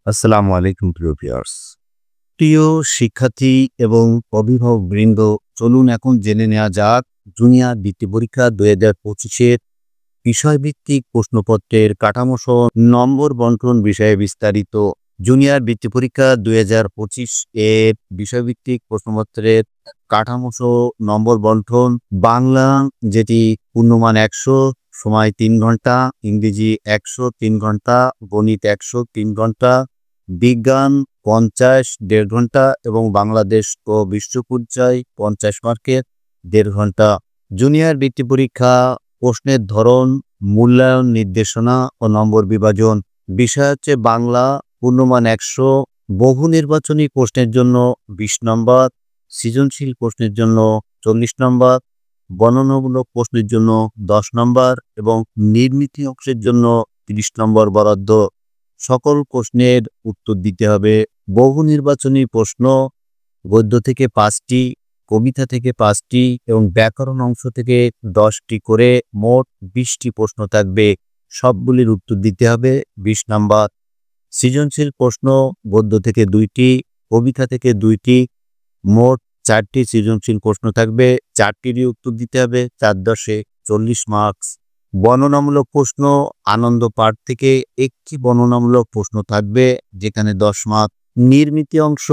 আসসালামু আলাইকুম প্রিয় ভিউয়ার্স। প্রিয় শিক্ষার্থী এবং অভিভাবকবৃন্দ, চলুন এখন জেনে নেওয়া যাক জুনিয়র বৃত্তি পরীক্ষা 2025 এর বিষয়ভিত্তিক প্রশ্নপত্রের কাঠামোসহ নম্বর বন্টন বিষয়ে বিস্তারিত। জুনিয়র বৃত্তি পরীক্ষা 2025 এর বিষয়ভিত্তিক প্রশ্নপত্রের কাঠামোসহ নম্বর বন্টন: বাংলা, যেটি পূর্ণমান 100, সময় 3 ঘন্টা; ইংরেজি 100, 3 ঘন্টা; গণিত 100, 3 ঘন্টা; বিজ্ঞান 50, 1.5 ঘন্টা এবং বাংলাদেশ ও বিশ্ব পরিচয় 50 মার্কের 1.5 ঘন্টা। জুনিয়র বৃত্তি পরীক্ষা প্রশ্নের ধরন, মূল্যায়ন নির্দেশনা ও নম্বর বিভাজন। বিষয় হচ্ছে বাংলা, পূর্ণমান 100, বহু নির্বাচনী প্রশ্নের জন্য 20 নম্বর, সৃজনশীল প্রশ্নের জন্য 40 নম্বর, বর্ণনামূলক প্রশ্নের জন্য 10 নম্বর এবং নির্মিত অংশের জন্য 30 নম্বর বরাদ্দ। সকল প্রশ্নের উত্তর দিতে হবে। বহু নির্বাচনী প্রশ্ন গদ্য থেকে 5টি, কবিতা থেকে 5টি এবং ব্যাকরণ অংশ থেকে 10টি করে মোট 20টি প্রশ্ন থাকবে। সবগুলির উত্তর দিতে হবে 20 নম্বর। সৃজনশীল প্রশ্ন গদ্য থেকে 2টি, কবিতা থেকে 2টি, মোট 4টি সৃজনশীল প্রশ্ন থাকবে। 4টিরই উত্তর দিতে হবে। 4 10 40 মার্কস। বর্ণনামূলক প্রশ্ন আনন্দ পাঠ থেকে 1টি বর্ণনামূলক প্রশ্ন থাকবে, যেখানে 10 মার্ক। নির্মিত অংশ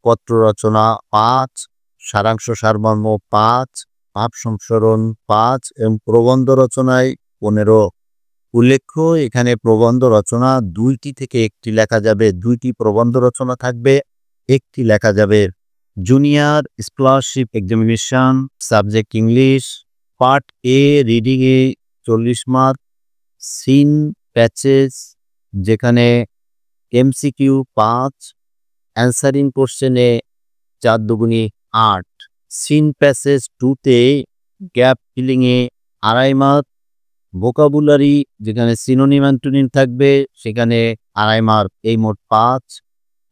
পত্র রচনা 5, সারাংশ সারমর্ম 5, ভাব সংসরণ 5 এবং প্রবন্ধ রচনায় 15। উল্লেখ্য, এখানে প্রবন্ধ রচনা 2টি থেকে 1টি লেখা যাবে। 2টি প্রবন্ধ রচনা থাকবে, 1টি লেখা যাবে। Junior scholarship examination, subject English, part A reading এ 40 মার্ক, সিন প্যাচেস যেখানে এমসিকিউ 5, অ্যান্সারিং কোশ্চেনে 4 দুগুণি 8, সিন প্যাসেজ 2তে গ্যাপ ফিলিংয়ে 2.5 মার্ক, ভোকাবুলারি যেখানে সিনোনিম অ্যান্টোনিম থাকবে সেখানে 2.5 মার্ক, এই মোট 5।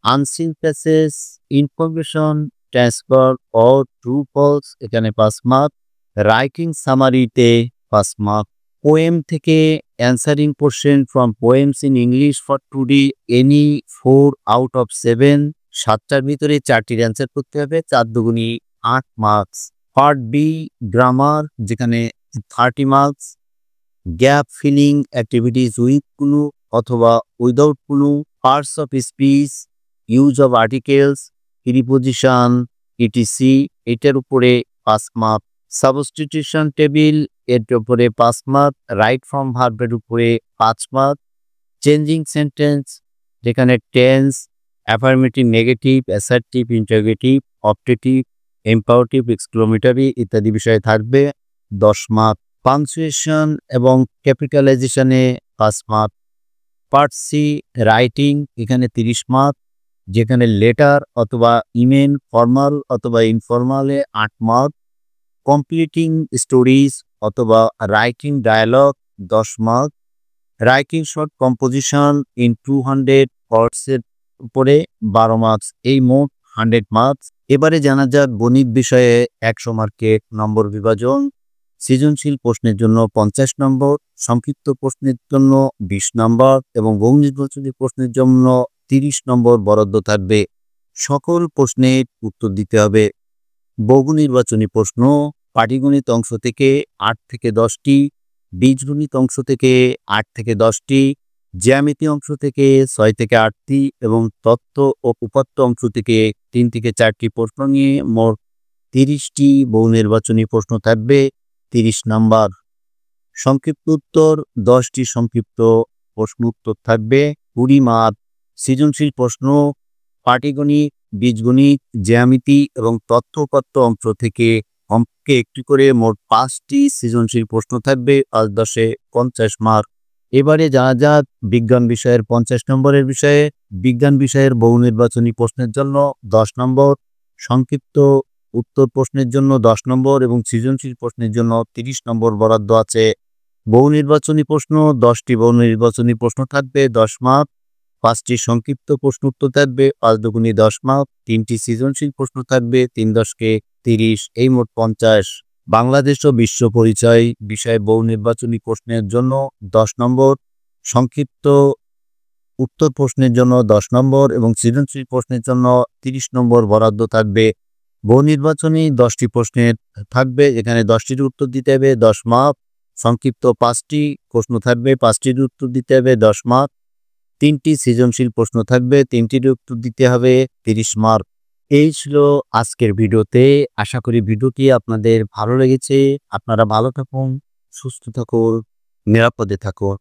আনসিন প্যাসেজ ইনফরমেশন ট্রান্সফার ও ট্রু ফলস এখানে 5 মার্ক, রাইটিং সামারিতে 5 মার্ক। পোয়েম থেকে answering question from poems in English for today any 4 out of 7, 7টার ভিতরে 4টির অ্যান্সার করতে হবে। 4 দুগুণি 8 মার্কস। পার্ট বি গ্রামার যেখানে 30 marks, gap filling activities with clue অথবা without clue, parts of speech, use of articles, preposition, etc এটার উপরে 5 মার্ক। সাবস্টিটিউশন টেবিল এর উপরে 5 মার্ক, রাইট ফ্রম ভার্বের উপরে 5 মার্ক, চেঞ্জিং সেন্টেন্স যেখানে tense, affirmative, negative, assertive, interrogative, optative, imperative, exclamatory ইত্যাদি বিষয় থাকবে 10 মার্ক। পাংচুয়েশন এবং ক্যাপিটালাইজেশনে 5 মার্ক। পার্ট সি রাইটিং এখানে 30 মার্ক, যেখানে লেটার অথবা ইমেল, ফর্মাল অথবা ইনফর্মালে 8 মার্ক, কমপ্লিটিং স্টোরিজ অথবা writing dialogue 10 mark, writing short composition in 200 ওয়ার্ডসের উপরে 12 মার্কস, এই মোট 100 মার্কস। এবারে জানা যাক গণিত বিষয়ে 100 মার্কের নম্বর বিভাজন। সৃজনশীল প্রশ্নের জন্য 50 নম্বর, সংক্ষিপ্ত প্রশ্নের জন্য 20 নম্বর এবং বহু নির্বাচনী প্রশ্নের জন্য 30 নম্বর বরাদ্দ থাকবে। সকল প্রশ্নের উত্তর দিতে হবে। বহু নির্বাচনী প্রশ্ন পাটিগণিত অংশ থেকে 8 থেকে 10টি, বীজগণিত অংশ থেকে 8 থেকে 10টি, জ্যামিতি অংশ থেকে 6 থেকে 8টি এবং তত্ত্ব ও উপাত্ত অংশ থেকে 3 থেকে 4টি প্রশ্ন নিয়ে মোট 30টি বহু নির্বাচনী প্রশ্ন থাকবে, 30 নম্বর। সংক্ষিপ্ত উত্তর 10টি সংক্ষিপ্ত প্রশ্ন উত্তর থাকবে, 20 মার্ক। সৃজনশীল প্রশ্ন পাটিগণিত, বীজগণিত, জ্যামিতি এবং তথ্য উপাত্ত অংশ থেকে কমপক্ষে একটি করে মোট 5টি সৃজনশীল প্রশ্ন থাকবে, 5 10 50 মার্ক। এবারে জানা যাক বিজ্ঞান বিষয়ের 50 নম্বরের বিষয়ে। বিজ্ঞান বিষয়ের বহু নির্বাচনী প্রশ্নের জন্য 10 নম্বর, সংক্ষিপ্ত উত্তর প্রশ্নের জন্য 10 নম্বর এবং সৃজনশীল প্রশ্নের জন্য 30 নম্বর বরাদ্দ আছে। বহু নির্বাচনী প্রশ্ন 10টি বহু নির্বাচনী প্রশ্ন থাকবে, 10 মার্ক। 5টি সংক্ষিপ্ত প্রশ্ন উত্তর থাকবে, 5 দুগুণি 10 মার্ক। 3টি সৃজনশীল প্রশ্ন থাকবে, 3 10 30, এই মোট 50। বাংলাদেশ ও বিশ্ব পরিচয় বিষয়ে বহু নির্বাচনী প্রশ্নের জন্য 10 নম্বর, সংক্ষিপ্ত উত্তর প্রশ্নের জন্য 10 নম্বর এবং সৃজনশীল প্রশ্নের জন্য 30 নম্বর বরাদ্দ থাকবে। বহু নির্বাচনী 10টি প্রশ্নের থাকবে, এখানে 10টির উত্তর দিতে হবে 10 মার্ক। সংক্ষিপ্ত 5টি প্রশ্ন থাকবে, 5টির উত্তর দিতে হবে 10 মার্ক। 3টি সৃজনশীল প্রশ্ন থাকবে, 3টির উত্তর দিতে হবে 30 মার্ক। এই ছিল আজকের ভিডিওতে। আশা করি ভিডিওটি আপনাদের ভালো লেগেছে। আপনারা ভালো থাকুন, সুস্থ থাকুন, নিরাপদে থাকুন।